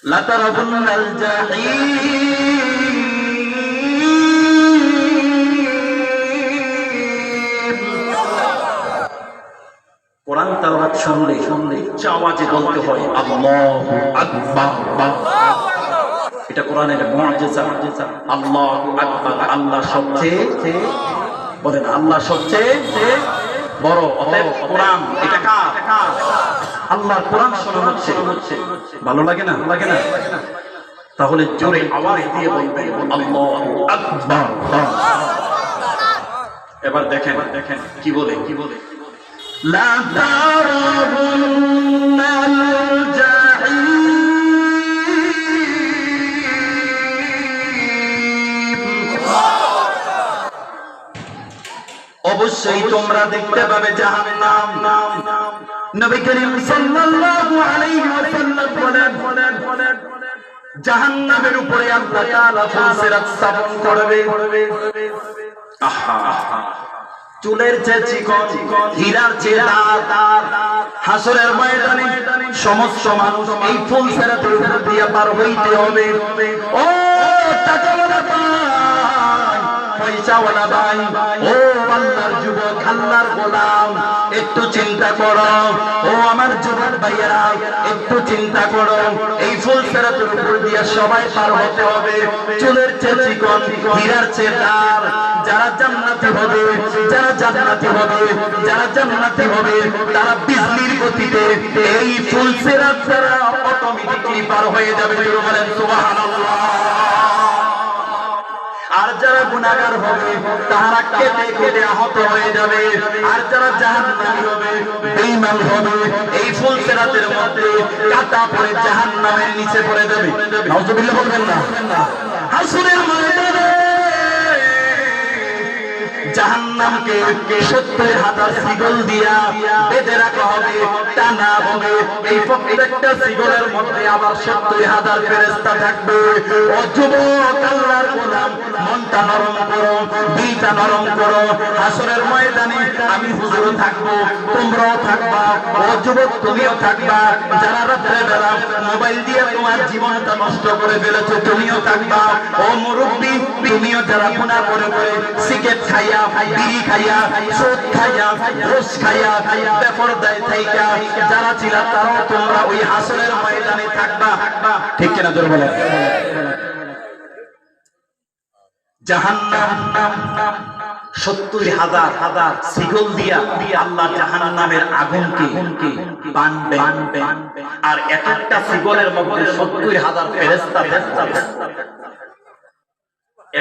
লাতারাবুন্নাল জাহিম। কোরআন তেলাওয়াত শুনলে উচ্চ আওয়াজে বলতে হয় আল্লাহু আকবার। এটা কোরআনের মুআজিজা। আল্লাহু আকবার, আল্লাহ সবচেয়ে, বলেন আল্লাহ সবচেয়ে বড়। অতএব কোরআন এটা কার? আল্লাহর কোরআন শোনা হচ্ছে। ভালো লাগে না? তাহলে জোরে আওয়াজ দিয়ে বলবেন আল্লাহু আকবার। এবার দেখেন কি বলে লা তারাবুন্নাল জাহিম। অবশ্যই তোমরা দেখতে পাবে জাহান্নাম। নবী করিম সাল্লাল্লাহু আলাইহি ওয়াসাল্লাম বলেন জাহান্নামের উপরে আল্লাহ তাআলা ফুলসিরাত স্থাপন করবে। আহা, চুলের চেয়ে চিকন, হীরার চেয়ে দার। হাসরের ময়দানে সমস্ত মানুষ এই ফুলসিরাতের উপর দিয়ে পার হইতে হবে। ও টাকাওয়ালা ভাই, পয়সাওয়ালা ভাই, ও আল্লাহর যুবক, আল্লাহর গোলাম, একটু চিন্তা করো। ও আমার যুবক ভাইয়েরা, একটু চিন্তা করো। এই ফুলসিরাতের উপর দিয়ে সবাই পার হতে হবে। চুলের চেয়ে চিকন, হীরার চেয়ে দার। যারা জান্নাতি হবে, তারা বিজলির গতিতে এই ফুলসিরাত দ্বারা অটোমেটিক্যালি পার হয়ে যাবে। বলেন সুবহানাল্লাহ। আর যারা গুনাহগার হবে তারা কেটে আহত হয়ে যাবে। আর যারা জাহান্নামী হবে, বেঈমান হবে, এই ফুলসিরাতের মধ্যে কাটা পড়ে জাহান্নামের নিচে পড়ে যাবে। নাউজুবিল্লাহ বলবেন না? হাসরের ময়দানে জাহান্নামকে 70,000 শিকল দিয়া বেঁধে রাখা হবে, টানা হবে। এই প্রত্যেকটা শিকলের মধ্যে আবার 70,000 ফেরেশতা থাকবে। ও যুবক, আল্লাহর গোলাম, মনটা নরম করো, দিলটা নরম করো। হাসরের ময়দানে আমি হুজুরও থাকবো, তোমরাও থাকবা। ও যুবক, তুমিও থাকবা। যারা রাত্রে বেলা মোবাইল দিয়ে তোমার জীবনটা নষ্ট করে ফেলেছো, তুমিও থাকবা। ও মুরব্বী, তুমিও যারা গুনাহ করে সিগারেট খাইয়া, বিড়ি খাইয়া, সুদ খাইয়া, ঘুষ খাইয়া, বেপরদায় থাইকা যারা ছিল, তারাও তোমরা ওই হাসরের ময়দানে থাকবা। ঠিক কিনা জোরে বলেন? জাহান্নাম 70,000 শিকল দিয়া আল্লাহ জাহান্নামের আগুনকে বানবে। আর একটা শিকলের মধ্যে 70,000 ফেরেশতা থাকবে।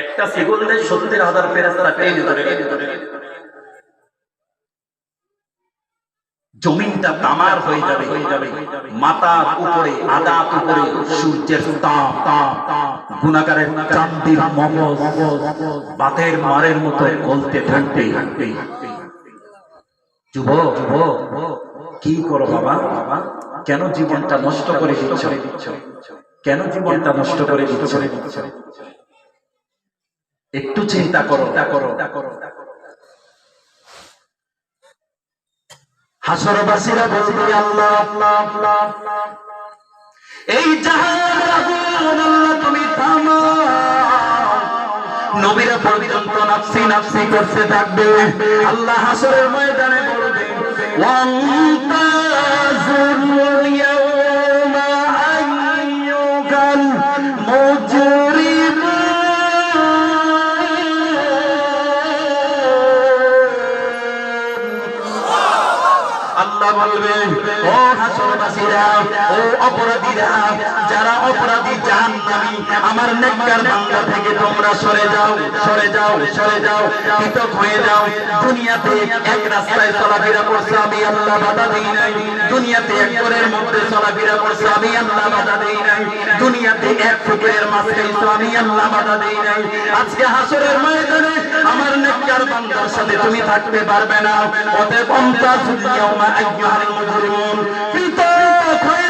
একটা শিকল দিয়ে 70,000 ফেরেশতা টেনে ধরে। জমিনটা তামার হয়ে যাবে। মাথার উপরে, আদাত উপরে সূর্যের তাপ। গুনাহগারের চান্দির মগজ বাতের মারের মতো গলতে থাকবে। যুবক, কি করো বাবা? কেন জীবনটা নষ্ট করে দিচ্ছ? কেন জীবনটা নষ্ট করে দিচ্ছ? একটু চিন্তা করো। হাসরবাসীরা বলবে আল্লাহ, এই জাহান্নামের আগুন আল্লাহ তুমি থামাও। নবীরা পর্যন্ত নাফসি নাফসি করতে থাকবে। আল্লাহ হাসরের ময়দানে বলবে ওয়ান্তাজুর ইয়াওমা আইয়ুকাল মুজরিম। আল্লাহ বলবে ও হাসরবাসীরা, ও অপরাধীরা, যারা অপরাধী জাহান্নামী, আমার নেককার বান্দা থেকে তোমরা সরে যাও। পৃথক হয়ে যাও। দুনিয়াতে এক রাস্তায় চলাফেরা করছে, আমি আল্লাহ বাধা দেই নাই। দুনিয়াতে এক ঘরের মধ্যে চলাফেরা করছে, আমি আল্লাহ বাধা দেই নাই। দুনিয়াতে এক পুকুরের মাছ খাইছো, আমি আল্লাহ বাধা দেই নাই। আজকে হাসরের ময়দানে আমার নেককার বান্দার সাথে তুমি থাকতে পারবে না। অতএব অন্তাজুল ইয়াওমা আইয়ুহাল মুজরিমুন, পৃথক হয়ে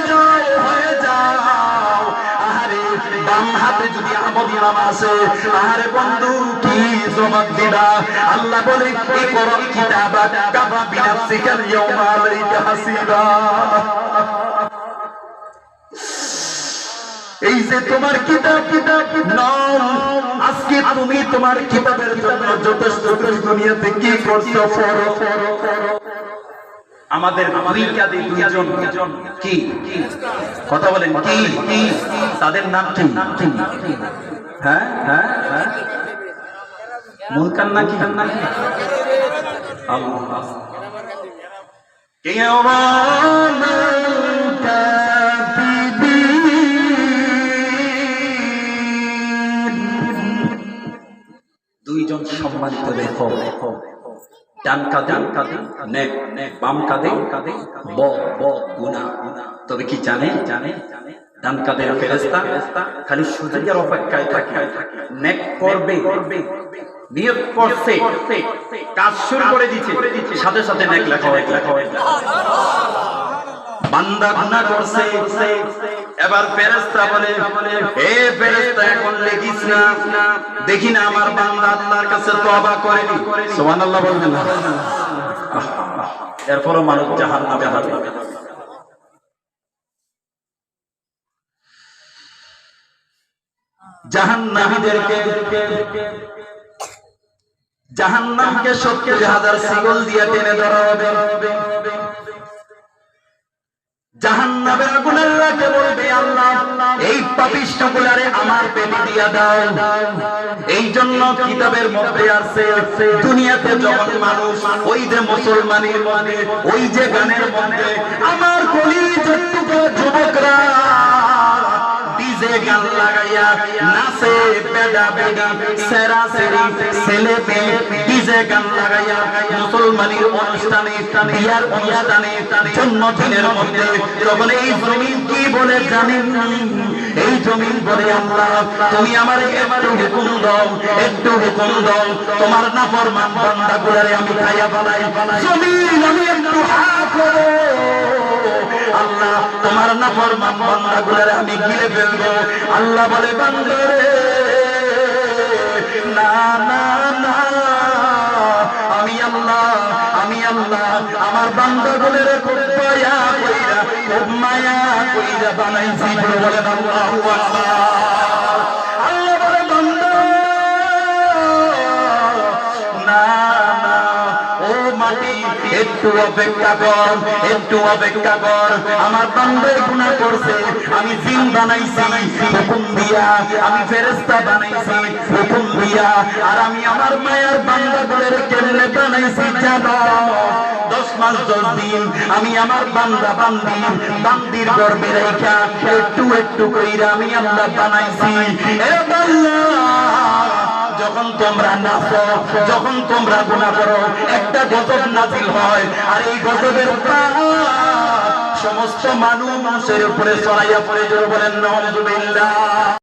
যাও। আহারে, বাম হাতে যদি আমল নামা আছে, আহারে বন্ধু, কি জবাব দিবা? আল্লাহ বলে ইকরা কিতাবাক কাফা বিনাফসিকাল ইয়াওমা আলাইকা হাসিবা। এই যে তোমার কিতাব নাও, আজকে তুমি তোমার কিতাবের জন্য যথেষ্ট দুনিয়াতে কি করছো পড়ো। আমাদের দুই কাঁধে দুইজন কি কথা বলেন, কি তাদের নাম কি? হ্যাঁ হ্যাঁ হ্যাঁ, মুনকার নাকি আল্লাহ দুইজন সম্মানিত লেখক, ডান কাঁধে নেক, বাম কাঁধে ব গুনাহ। তবে কি জানে ডান কাঁধের ফেরেশতা খালি সুযোগের অপেক্ষায় থাকে, নেক করবে, নিয়ত করছে, কাজ শুরু করে দিচ্ছে, সাথে সাথে নেক লেখা হয়। বান্দা গুনাহ করছে, এবার ফেরেশতা বলে, হে ফেরেশতা এখন লিখিস না, দেখি না আমার বান্দা আল্লাহর কাছে তওবা করেনি। সুবহানাল্লাহ বলবেন না? এরপরও মানুষ জাহান্নামে যাবে। জাহান্নামীদেরকে জাহান্নামকে ৭০,০০০ শিকল দিয়ে টেনে ধরা হবে। জাহান্নামের আগুন আল্লাহকে বলবে, আল্লাহ এই পাপিষ্ঠগুলারে আমার পেটে দিয়া দাও। এই জন্য কিতাবের মধ্যে আছে, দুনিয়াতে যখন মানুষ ওই যে মুসলমানের মধ্যে, ওই যে গানের মধ্যে আমার কলিজার টুকরা যুবকরা ডিজে গান লাগাইয়া নাচে, বেডা বেডি সেরা সেরি ছেলে মেয়ে ডিজে গান লাগাইয়া মুসলমানের অনুষ্ঠানে, বিয়ার অনুষ্ঠানে, জন্মদিনের মধ্যে, তখন এই জমিন কি বলে জানেন? এই জমিন বলে, আল্লাহ তুমি আমার একটু হুকুম দাও, একটু হুকুম দাও, তোমার নাফরমান বান্দাগুলারে আমি খাইয়া ফেলাই। জমিন আমি একটু হা করো, আল্লাহ তোমার নাফরমান বান্দাগুলারে আমি গিলে ফেলবো। আল্লাহ বলে, বান্দারে না না না, আমি আল্লাহ আমার বান্দাগুলোর খুব মায়া কইরা বানাইছি। বলেন আল্লাহু আকবার। আল্লাহ বলে, বান্দা না না, ও মাটি একটু অপেক্ষা কর, আমার বান্দায় গুনাহ করছে, আমি জিন বানাইছি হুকুম দিয়া, আমি ফেরেশতা বানাইছি হুকুম দিয়া, আর আমি আমার মায়ার বান্দাগুলোর কেমনে বানাইছি জানো? 10 মাস 10 দিন আমি আমার বান্দির গর্ভে রাইখা একটু কইরা আমি আল্লাহ বানাইছি। এ বান্দা, যখন তোমরা নাচো, যখন তোমরা গুনাহ করো, একটা গজব নাজিল হয়, আর এই গজবের সমস্ত মানুষের উপরে ছড়াইয়া পড়ে। জোরে বলেন নাউযুবিল্লাহ।